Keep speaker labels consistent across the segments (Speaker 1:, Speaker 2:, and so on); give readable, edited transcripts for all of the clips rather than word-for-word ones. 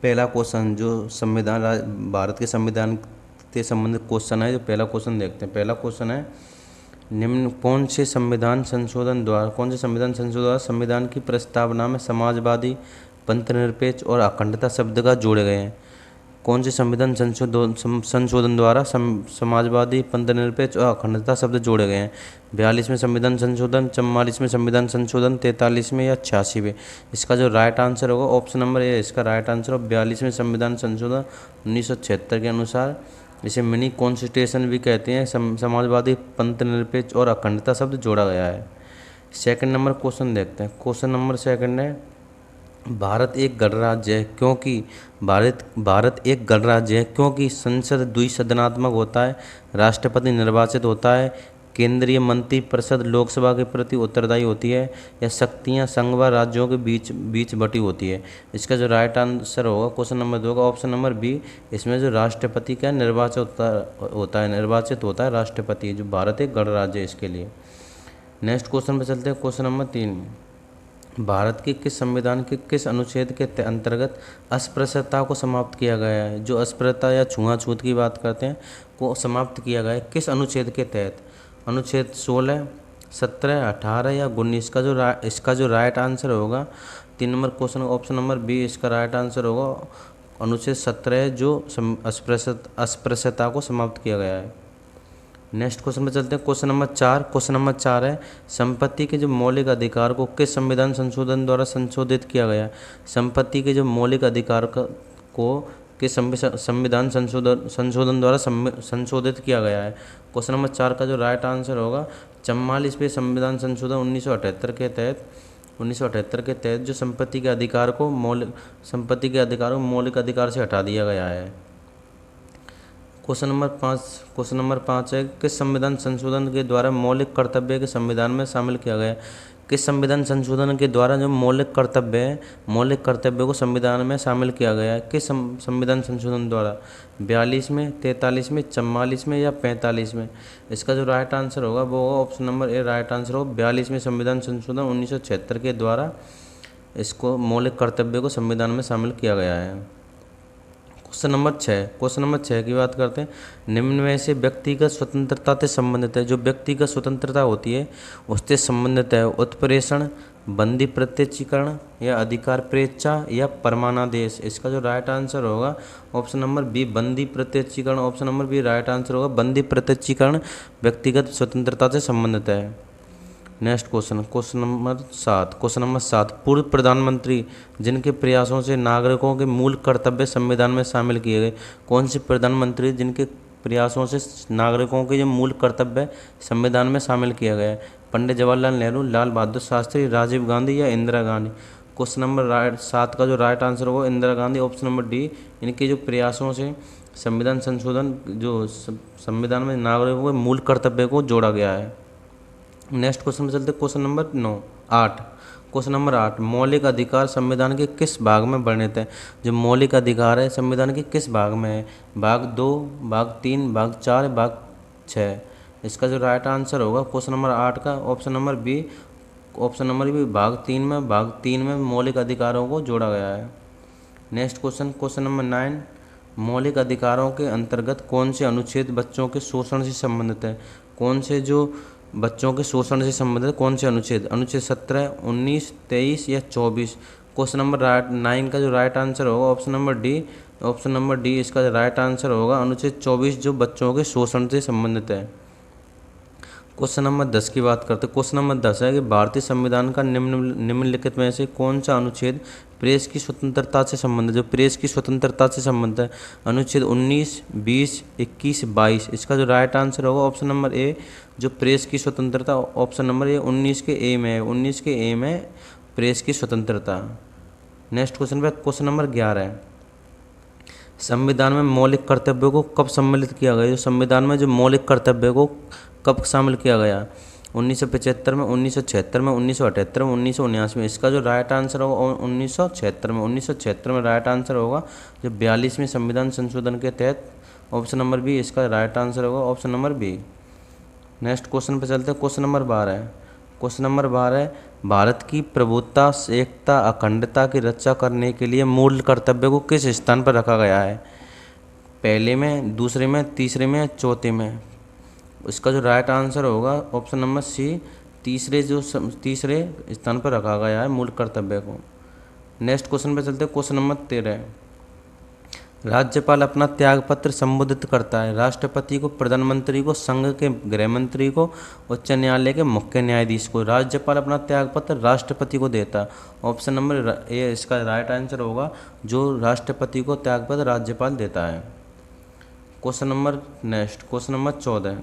Speaker 1: पहला क्वेश्चन जो भारत के संविधान से संबंधित क्वेश्चन है, जो पहला क्वेश्चन देखते हैं। पहला क्वेश्चन है, निम्न कौन से संविधान संशोधन द्वारा संविधान की प्रस्तावना में समाजवादी, पंथनिरपेक्ष और अखंडता शब्द का जोड़े गए हैं? कौन से संशोधन द्वारा समाजवादी, पंथनिरपेक्ष और अखंडता शब्द जोड़े गए हैं? 42वें संविधान संशोधन, 44वें संविधान संशोधन, 43वें या 86वें? इसका जो राइट आंसर होगा ऑप्शन नंबर ए, इसका राइट आंसर होगा 42वें संविधान संशोधन 1976 के अनुसार। इसे मिनी कॉन्स्टिट्यूशन भी कहते हैं। समाजवादी, पंथनिरपेक्ष और अखंडता शब्द जोड़ा गया है। सेकंड नंबर क्वेश्चन देखते हैं। क्वेश्चन नंबर सेकंड है, भारत एक गणराज्य है क्योंकि भारत एक गणराज्य है क्योंकि संसद द्विसदनात्मक होता है, राष्ट्रपति निर्वाचित होता है, केंद्रीय मंत्रिपरिषद लोकसभा के प्रति उत्तरदायी होती है, या शक्तियां संघ व राज्यों के बीच बटी होती है? इसका जो राइट आंसर होगा क्वेश्चन नंबर 2 का ऑप्शन नंबर बी, इसमें जो राष्ट्रपति का निर्वाचित होता है राष्ट्रपति, जो भारत एक गणराज्य है इसके लिए। नेक्स्ट क्वेश्चन पे चलते हैं। क्वेश्चन नंबर 3, भारत के किस संविधान के किस अनुच्छेद के अंतर्गत अस्पृश्यता को समाप्त किया गया है? जो अस्पृश्यता या छुआछूत की बात करते हैं को समाप्त किया गया है किस अनुच्छेद के तहत? अनुच्छेद 16, 17, 18 या 19? इसका जो राइट आंसर होगा 3 number question option number B, इसका राइट आंसर होगा अनुच्छेद 17, जो अस्पृश्यता को समाप्त किया गया है। नेक्स्ट क्वेश्चन पे चलते हैं। Question number 4। क्वेश्चन नंबर 4 है, संपत्ति के जो मौलिक अधिकार को किस संविधान संशोधन द्वारा संशोधित किया गया? संपत्ति के जो मौलिक अधिकार को किस संविधान संशोधन द्वारा संशोधित किया गया है? क्वेश्चन नंबर 4 का जो राइट आंसर होगा 44वें संविधान संशोधन 1978 के तहत जो संपत्ति के अधिकार को मौलिक अधिकार से हटा दिया गया है। क्वेश्चन नंबर 5 है, किस संविधान संशोधन के द्वारा मौलिक कर्तव्य के संविधान में शामिल किया गया? किस संविधान संशोधन के द्वारा जो मौलिक कर्तव्य को संविधान में शामिल किया गया है? किस संविधान संशोधन द्वारा? 42वें, 43वें, 44वें या 45वें? इसका जो राइट आंसर होगा वो होगा option number A, right answer होगा 42वें संविधान संशोधन 1976 के द्वारा इसको मौलिक कर्तव्य को संविधान में शामिल किया गया है। क्वेश्चन नंबर 6 की बात करते हैं। निम्न में से व्यक्तिगत स्वतंत्रता से संबंधित है, जो व्यक्तिगत स्वतंत्रता होती है उससे संबंधित है, उत्प्रेषण, बंदी प्रत्यक्षीकरण या अधिकार प्रेच्छा या परमानादेश? इसका जो राइट आंसर होगा ऑप्शन नंबर बी, बंदी प्रत्यक्षीकरण। Option number B right answer होगा, बंदी प्रत्यक्षीकरण व्यक्तिगत स्वतंत्रता से संबंधित है। Next question number 7। पूर्व प्रधानमंत्री जिनके प्रयासों से नागरिकों के मूल कर्तव्य संविधान में शामिल किए गए? कौन से प्रधानमंत्री जिनके प्रयासों से नागरिकों के जो मूल कर्तव्य संविधान में शामिल किया गया है? पंडित जवाहरलाल नेहरू, लाल बहादुर शास्त्री, राजीव गांधी या इंदिरा गांधी? क्वेश्चन नंबर 7 का जो राइट आंसर होगा Indira Gandhi, option number D. इनके जो प्रयासों से संविधान संशोधन जो संविधान में नागरिकों के मूल कर्तव्य को जोड़ा गया है। नेक्स्ट क्वेश्चन में चलते हैं। Question number 8। क्वेश्चन नंबर 8, मौलिक अधिकार संविधान के किस भाग में वर्णित है? जो मौलिक अधिकार है संविधान के किस भाग में है? भाग 2, भाग 3, भाग 4, भाग 6? इसका जो राइट आंसर होगा क्वेश्चन नंबर 8 का ऑप्शन नंबर बी, भाग 3 में मौलिक अधिकारों को जोड़ा गया है। नेक्स्ट क्वेश्चन नंबर 9, मौलिक अधिकारों के अंतर्गत कौन से अनुच्छेद बच्चों के शोषण से संबंधित है? कौन से जो बच्चों के शोषण से संबंधित कौन से अनुच्छेद? अनुच्छेद 17, 19, 23 या 24? क्वेश्चन नंबर 9 का जो राइट आंसर होगा ऑप्शन नंबर डी, इसका राइट आंसर होगा अनुच्छेद 24, जो बच्चों के शोषण से संबंधित है। क्वेश्चन नंबर 10 की बात करते हैं। क्वेश्चन नंबर 10 है कि भारतीय संविधान का निम्नलिखित में से कौन सा अनुच्छेद प्रेस की स्वतंत्रता से संबंधित? जो प्रेस की स्वतंत्रता से संबंधित है, अनुच्छेद 19, 20, 21, 22? इसका जो राइट आंसर होगा ऑप्शन नंबर ए, जो प्रेस की स्वतंत्रता, ऑप्शन नंबर ए 19 के ए में है। 19 के ए में प्रेस की स्वतंत्रता। नेक्स्ट क्वेश्चन नंबर 11 है, संविधान में मौलिक कर्तव्यों को कब सम्मिलित किया गया? जो संविधान में जो मौलिक कर्तव्य को कब शामिल किया गया? 1975 में, 1976 में, 1978 में, 1979 में? इसका जो राइट आंसर होगा 1976 में राइट आंसर होगा, जो 42वें संविधान संशोधन के तहत। ऑप्शन नंबर बी इसका राइट आंसर होगा, option number B. Next question पे चलते हैं। क्वेश्चन नंबर 12 है। भारत की प्रभुत्ता, एकता, अखंडता की रक्षा करने के लिए मूल कर्तव्य को किस स्थान पर रखा गया है? पहले में, दूसरे में, तीसरे में, चौथे में? इसका जो राइट आंसर होगा ऑप्शन नंबर सी, तीसरे स्थान पर रखा गया है मूल कर्तव्य को। नेक्स्ट क्वेश्चन पे चलते हैं, क्वेश्चन नंबर 13। राज्यपाल अपना त्यागपत्र संबोधित करता है राष्ट्रपति को, प्रधानमंत्री को, संघ के गृह मंत्री को, उच्च न्यायालय के मुख्य न्यायाधीश को? राज्यपाल अपना त्यागपत्र राष्ट्रपति को देता है। ऑप्शन नंबर ए इसका राइट आंसर होगा, जो राष्ट्रपति को त्यागपत्र राज्यपाल देता है। Question number 14।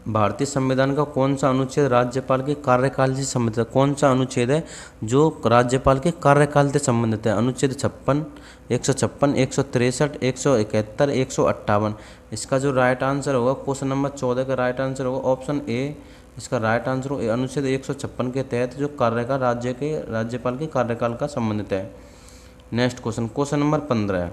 Speaker 1: भारतीय संविधान का कौन सा अनुच्छेद राज्यपाल के कार्यकाल से संबंधित है? कौन सा अनुच्छेद है जो राज्यपाल के कार्यकाल से संबंधित है? अनुच्छेद 56, 156, 163, 171, 158? इसका जो राइट आंसर होगा क्वेश्चन नंबर 14 का राइट आंसर होगा ऑप्शन ए। इसका राइट आंसर होगा अनुच्छेद 156 के तहत जो कार्यकाल राज्यपाल के कार्यकाल का संबंधित है। Next question number 15।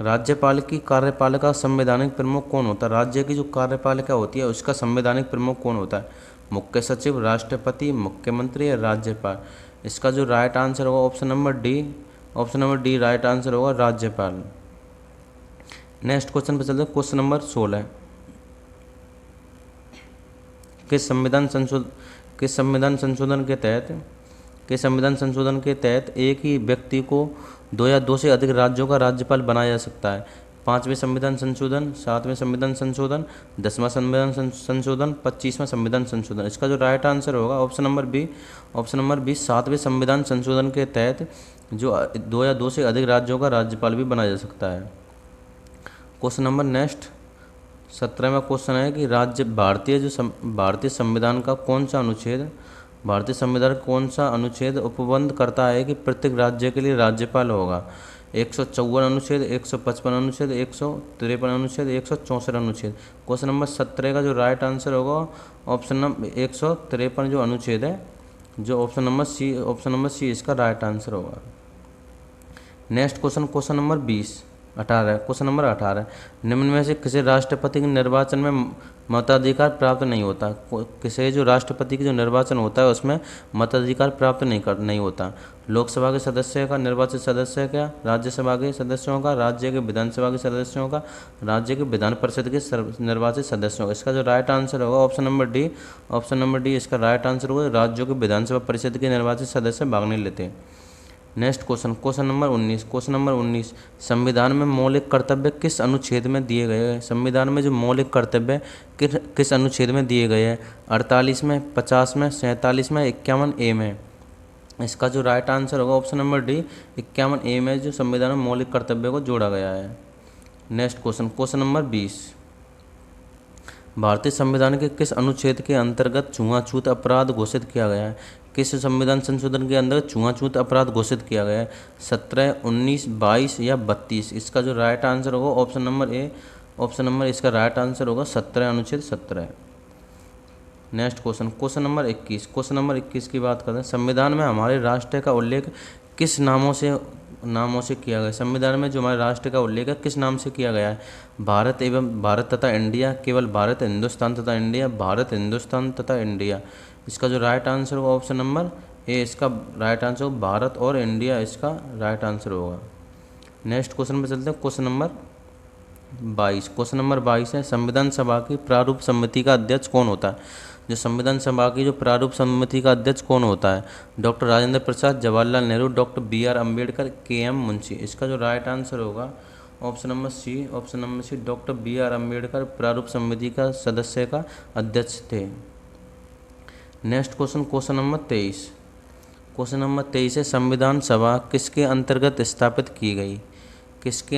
Speaker 1: राज्यपाल की कार्यपालिका संवैधानिक प्रमुख कौन होता है? राज्य की जो कार्यपालिका होती है उसका संवैधानिक प्रमुख कौन होता है? मुख्य सचिव, राष्ट्रपति, मुख्यमंत्री या राज्यपाल? इसका जो राइट आंसर होगा option number D right answer होगा, राज्यपाल। नेक्स्ट क्वेश्चन पर चलते हैं, क्वेश्चन नंबर 16। किस संविधान संशोधन के तहत एक ही व्यक्ति को 2 या 2 से अधिक राज्यों का राज्यपाल बनाया जा सकता है? 5वें संविधान संशोधन, 7वें संविधान संशोधन, 10वां संविधान संशोधन, 25वां संविधान संशोधन? इसका जो राइट आंसर होगा ऑप्शन नंबर बी 7वें संविधान संशोधन के तहत जो 2 या 2 से अधिक राज्यों का राज्यपाल भी बनाया जा सकता है। क्वेश्चन नंबर 17वां क्वेश्चन है कि भारतीय संविधान का कौन सा अनुच्छेद उपबंध करता है कि प्रत्येक राज्य के लिए राज्यपाल होगा? 154 अनुच्छेद, 155 अनुच्छेद, 153 अनुच्छेद, 164 अनुच्छेद? क्वेश्चन नंबर 17 का जो राइट आंसर होगा ऑप्शन नंबर 153 जो अनुच्छेद है, जो ऑप्शन नंबर सी इसका राइट आंसर होगा। Next question number 18। निम्न में से किसी राष्ट्रपति के निर्वाचन में मताधिकार प्राप्त नहीं होता? किसी जो राष्ट्रपति की जो निर्वाचन होता है उसमें मताधिकार प्राप्त नहीं होता? लोकसभा के सदस्य का, निर्वाचित सदस्य का, राज्यसभा के सदस्यों का, राज्य के विधानसभा के सदस्यों का, राज्य के विधान परिषद के निर्वाचित सदस्यों का? इसका जो राइट आंसर होगा ऑप्शन नंबर डी इसका राइट आंसर होगा, राज्यों के विधानसभा परिषद के निर्वाचित सदस्य भाग नहीं लेते। Next question number 19। संविधान में मौलिक कर्तव्य किस अनुच्छेद में दिए गए हैं? संविधान में जो मौलिक कर्तव्य किस अनुच्छेद में दिए गए हैं? 48 में, 50 में, 47 में, 51 ए में? इसका जो राइट आंसर होगा ऑप्शन नंबर डी 51 ए में जो संविधान में मौलिक कर्तव्य को जोड़ा गया है। Next question number 20। भारतीय संविधान के किस अनुच्छेद के अंतर्गत छुआछूत अपराध घोषित किया गया है? किस संविधान संशोधन के अंदर छुआछूत अपराध घोषित किया गया है? 17, 19, 22 या 32? इसका जो राइट आंसर होगा ऑप्शन नंबर इसका राइट आंसर होगा 17, अनुच्छेद 17। नेक्स्ट क्वेश्चन नंबर 21 की बात करते हैं। संविधान में हमारे राष्ट्र का उल्लेख किस नामों से किया गया? संविधान में जो हमारे राष्ट्र का उल्लेख है किस नाम से किया गया है? भारत तथा इंडिया, केवल भारत, हिंदुस्तान तथा इंडिया, भारत, हिंदुस्तान तथा इंडिया? इसका जो राइट आंसर होगा ऑप्शन नंबर ए इसका राइट आंसर होगा, भारत और इंडिया इसका राइट आंसर होगा। नेक्स्ट क्वेश्चन पे चलते हैं, क्वेश्चन नंबर 22 है संविधान सभा की प्रारूप समिति का अध्यक्ष कौन होता है? जो संविधान सभा की जो प्रारूप समिति का अध्यक्ष कौन होता है? Doctor Rajendra Prasad, Jawaharlal Nehru, doctor BR Ambedkar, KM Munshi? इसका जो राइट आंसर होगा option number C doctor BR Ambedkar प्रारूप समिति का सदस्य का अध्यक्ष थे। नेक्स्ट क्वेश्चन नंबर 23 है संविधान सभा किसके अंतर्गत स्थापित की गई? किसके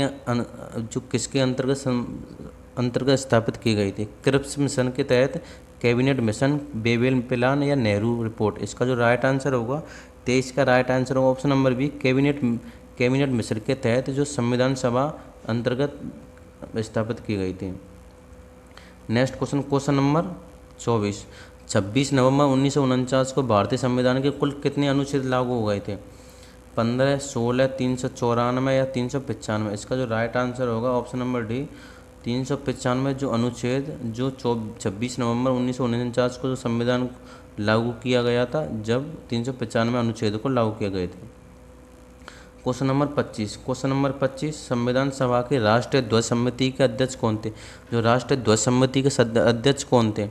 Speaker 1: अंतर्गत स्थापित की गई थी? क्रिप्स मिशन के तहत, कैबिनेट मिशन, बेबेल प्लान या नेहरू रिपोर्ट? इसका जो राइट आंसर होगा 23 का राइट आंसर होगा option number B, cabinet mission के तहत जो संविधान सभा अंतर्गत स्थापित की गई थी। Next question number 24। 26 नवंबर 1949 को भारतीय संविधान के कुल कितने अनुच्छेद लागू हो गए थे? 15, 16, 394 या 395? इसका जो राइट आंसर होगा ऑप्शन नंबर डी 395 जो अनुच्छेद जो 26 नवंबर 1949 को जो संविधान लागू किया गया था, जब 395 अनुच्छेद को लागू किए गए थे। क्वेश्चन नंबर 25, क्वेश्चन नंबर 25, संविधान सभा के राष्ट्रीय ध्वज समिति के अध्यक्ष कौन थे? जो राष्ट्रीय ध्वज समिति के अध्यक्ष कौन थे?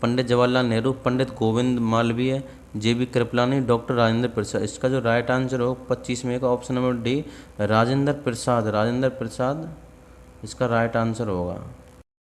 Speaker 1: पंडित जवाहरलाल नेहरू, पंडित गोविंद मालवीय, JB कृपलानी, डॉक्टर राजेंद्र प्रसाद। इसका जो राइट आंसर हो 25 में का option number D, Rajendra Prasad. Rajendra Prasad इसका राइट आंसर होगा।